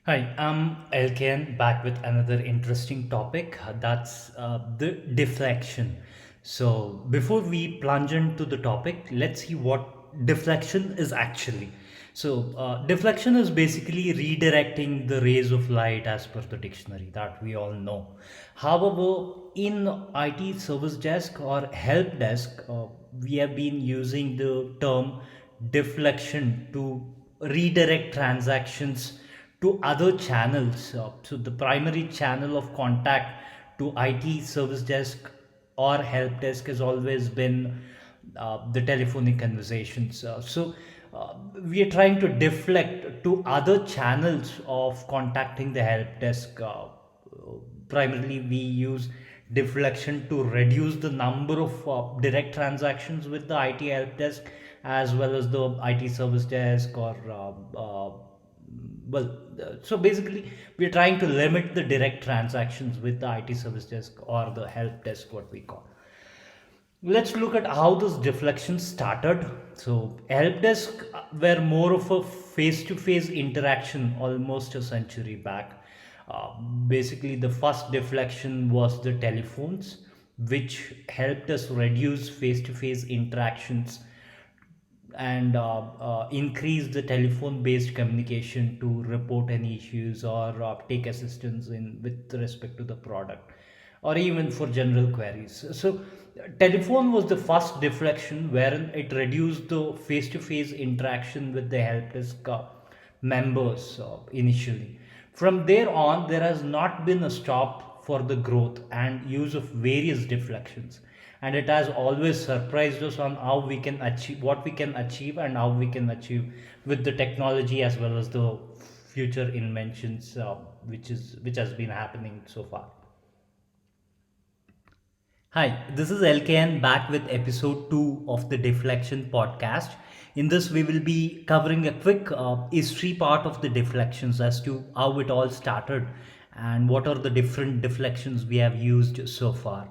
Hi, I'm LKN back with another interesting topic. That's the deflection. So, before we plunge into the topic, let's see what deflection is actually. Deflection is basically redirecting the rays of light as per the dictionary that we all know. However, in IT service desk or help desk, we have been using the term deflection to redirect transactions to other channels. So the primary channel of contact to IT service desk or help desk has always been the telephonic conversations. We are trying to deflect to other channels of contacting the help desk. Primarily, we use deflection to reduce the number of direct transactions with the IT help desk as well as the IT service desk or so basically we're trying to limit the direct transactions with the IT service desk or the help desk, what we call. Let's look at how this deflection started. So help desk were more of a face-to-face interaction almost a century back. Basically the first deflection was the telephones, which helped us reduce face-to-face interactions and increase the telephone based communication to report any issues or take assistance in with respect to the product or even for general queries. Telephone was the first deflection wherein it reduced the face to face interaction with the help desk members initially. From there on, there has not been a stop for the growth and use of various deflections, and it has always surprised us on how we can achieve what we can achieve and how we can achieve with the technology as well as the future inventions which has been happening so far. Hi, this is LKN back with episode 2 of the Deflection podcast. In this, we will be covering a quick history part of the deflections as to how it all started and what are the different deflections we have used so far.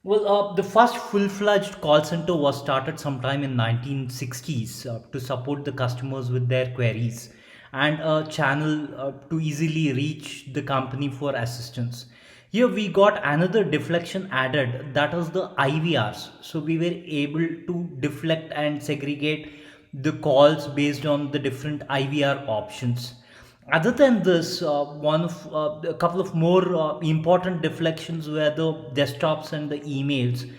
The first full-fledged call center was started sometime in 1960s to support the customers with their queries and a channel to easily reach the company for assistance. Here we got another deflection added, that was the IVRs. So we were able to deflect and segregate the calls based on the different IVR options. Other than this, a couple of more important deflections were the desktops and the emails,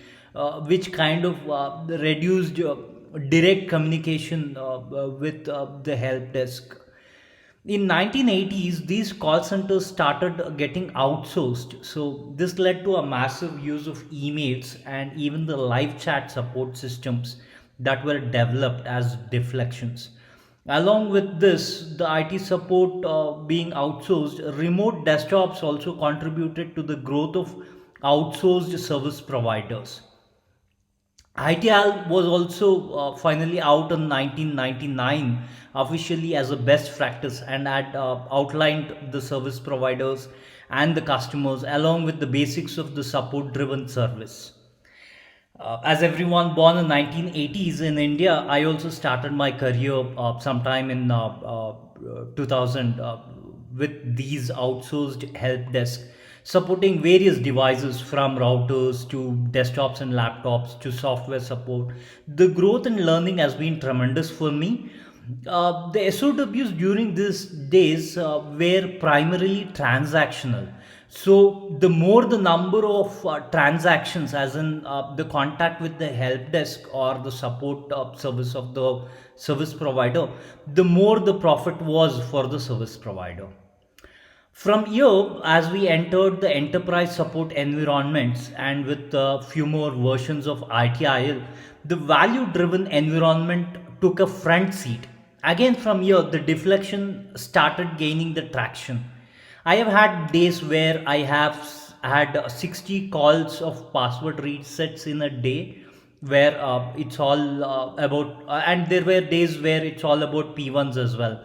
which kind of reduced direct communication with the help desk. In 1980s, these call centers started getting outsourced. So this led to a massive use of emails and even the live chat support systems that were developed as deflections. Along with this, the IT support being outsourced, remote desktops also contributed to the growth of outsourced service providers. ITL was also finally out in 1999 officially as a best practice and had outlined the service providers and the customers along with the basics of the support driven service. As everyone born in 1980s in India, I also started my career sometime in 2000 with these outsourced help desk supporting various devices from routers to desktops and laptops to software support. The growth and learning has been tremendous for me. The SOWs during these days were primarily transactional. So the more the number of transactions, as in the contact with the help desk or the support service of the service provider, the more the profit was for the service provider. From here, as we entered the enterprise support environments and with a few more versions of ITIL, the value driven environment took a front seat. Again, from here, the deflection started gaining the traction. I have had days where I have had 60 calls of password resets in a day where it's all about, and there were days where it's all about P1s as well.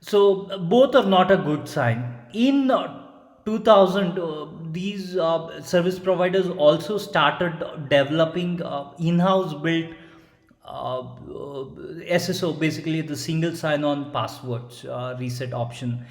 So both are not a good sign. In 2000, these service providers also started developing in-house built SSO, basically the single sign-on passwords reset option.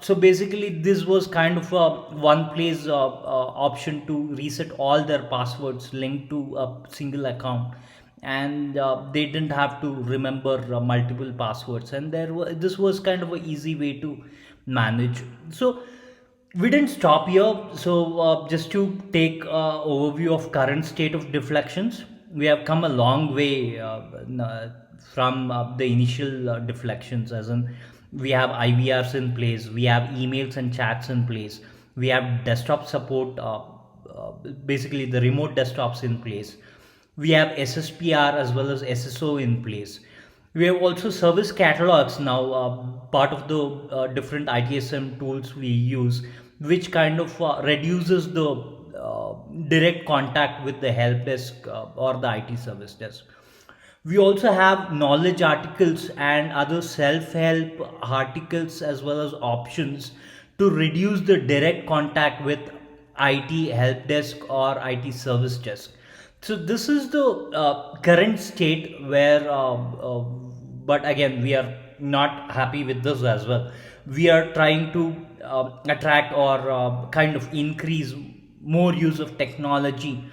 So basically, this was kind of a one-place option to reset all their passwords linked to a single account, and they didn't have to remember multiple passwords. And this was kind of an easy way to manage. So we didn't stop here. So just to take overview of current state of deflections, we have come a long way from the initial deflections, as in we have IVRs in place, we have emails and chats in place, we have desktop support, basically the remote desktops in place, we have SSPR as well as SSO in place. We have also service catalogs now, part of the different ITSM tools we use, which kind of reduces the direct contact with the help desk or the IT service desk. We also have knowledge articles and other self help articles as well as options to reduce the direct contact with IT help desk or IT service desk. So, this is the current state where, but again, we are not happy with this as well. We are trying to attract or kind of increase more use of technology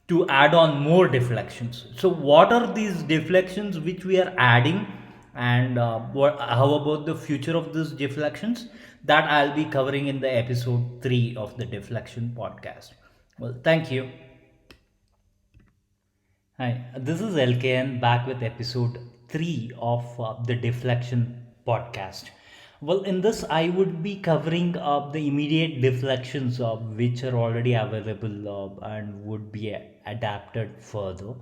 to add on more deflections. So, what are these deflections which we are adding, and how about the future of these deflections? That I'll be covering in the episode 3 of the Deflection podcast. Well, thank you. Hi, this is LKN back with episode 3 of the Deflection podcast. Well, in this, I would be covering the immediate deflections which are already available and would be adapted further.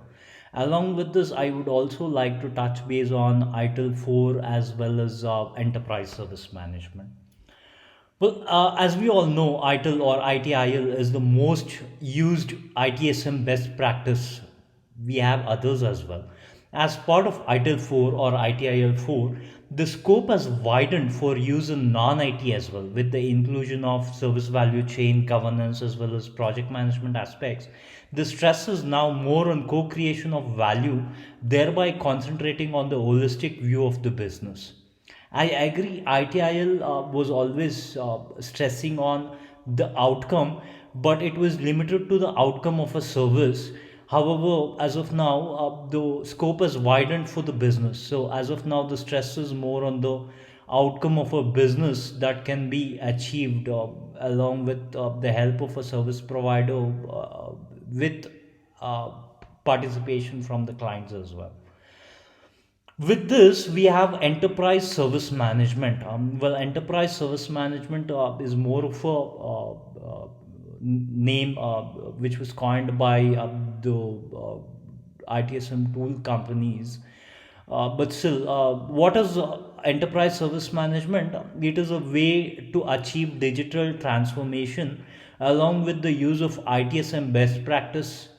Along with this, I would also like to touch base on ITIL 4 as well as enterprise service management. Well, as we all know, ITIL or ITIL is the most used ITSM best practice. We have others as well. As part of ITIL 4 or ITIL 4, the scope has widened for use in non IT as well, with the inclusion of service value chain governance as well as project management aspects. The stress is now more on co creation of value, thereby concentrating on the holistic view of the business. I agree. ITIL was always stressing on the outcome, but it was limited to the outcome of a service. However, as of now, the scope has widened for the business. So, as of now, the stress is more on the outcome of a business that can be achieved along with the help of a service provider with uh, participation from the clients as well. With this, we have enterprise service management. Well, enterprise service management is more of a name which was coined by the ITSM tool companies. But still, what is enterprise service management? It is a way to achieve digital transformation along with the use of ITSM best practice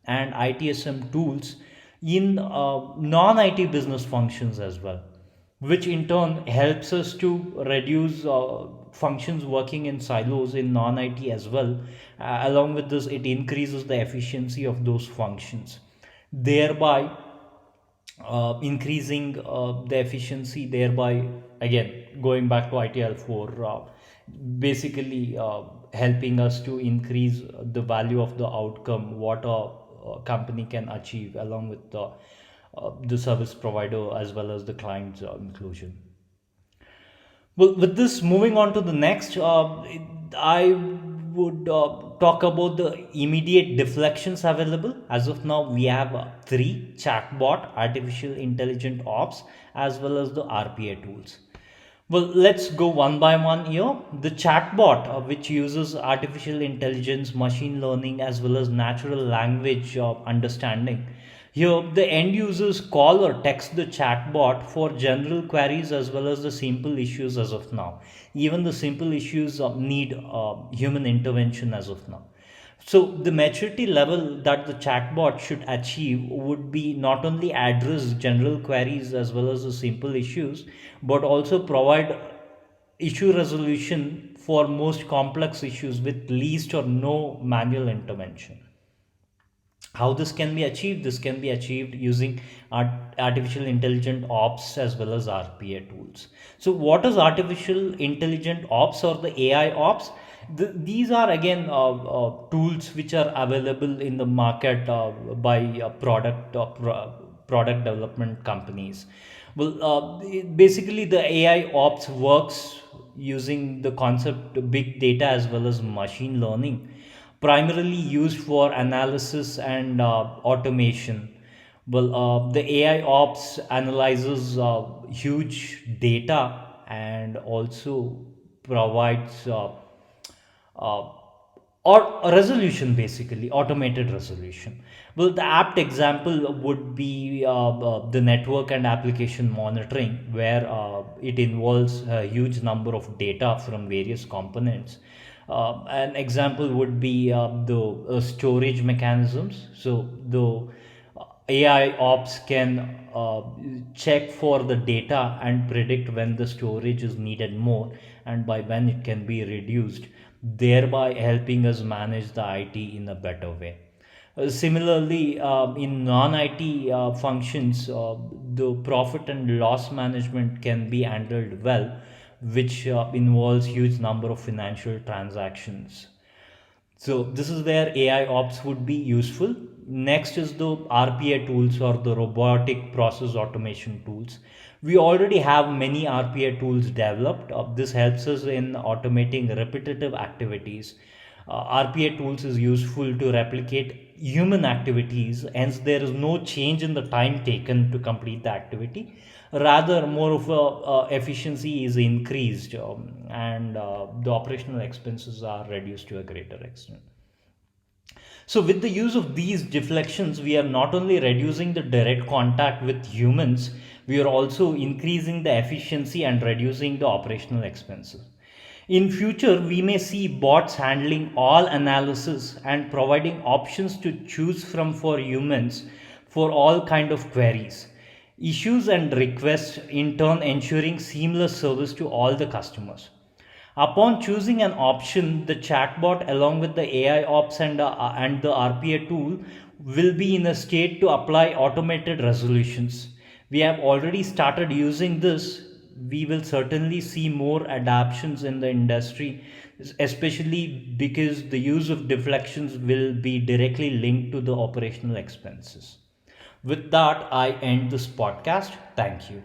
and ITSM tools in non IT business functions as well, which in turn helps us to reduce functions working in silos in non IT as well. Along with this, it increases the efficiency of those functions, thereby increasing the efficiency, thereby again going back to ITL for basically helping us to increase the value of the outcome what a company can achieve along with the service provider as well as the client's inclusion. Well, with this, moving on to the next, I would talk about the immediate deflections available. As of now, we have three: chatbot, artificial intelligent ops, as well as the RPA tools. Well, let's go one by one here. The chatbot, which uses artificial intelligence, machine learning, as well as natural language understanding. Here, the end users call or text the chatbot for general queries as well as the simple issues as of now. Even the simple issues need human intervention as of now. So, the maturity level that the chatbot should achieve would be not only address general queries as well as the simple issues, but also provide issue resolution for most complex issues with least or no manual intervention. How this can be achieved? This can be achieved using artificial intelligent ops as well as RPA tools. So what is artificial intelligent ops or the AI ops? These are again tools which are available in the market by product development companies. Well, basically the AI ops works using the concept big data as well as machine learning, primarily used for analysis and automation. Well, the AI ops analyzes huge data and also provides uh, or a resolution, basically automated resolution. Well, the apt example would be the network and application monitoring, where it involves a huge number of data from various components. An example would be the storage mechanisms. So the AI ops can check for the data and predict when the storage is needed more and by when it can be reduced, thereby helping us manage the IT in a better way. Similarly, in non IT functions, the profit and loss management can be handled well, which involves huge number of financial transactions. So this is where AI ops would be useful. Next is the RPA tools or the robotic process automation tools. We already have many RPA tools developed. This helps us in automating repetitive activities. RPA tools is useful to replicate human activities, hence there is no change in the time taken to complete the activity. Rather, more of a efficiency is increased, and the operational expenses are reduced to a greater extent. So, with the use of these deflections, we are not only reducing the direct contact with humans, we are also increasing the efficiency and reducing the operational expenses. In future, we may see bots handling all analysis and providing options to choose from for humans for all kind of queries, issues and requests, in turn ensuring seamless service to all the customers. Upon choosing an option, the chatbot along with the AI ops and the RPA tool will be in a state to apply automated resolutions. We have already started using this. We will certainly see more adaptations in the industry, especially because the use of deflections will be directly linked to the operational expenses. With that, I end this podcast. Thank you.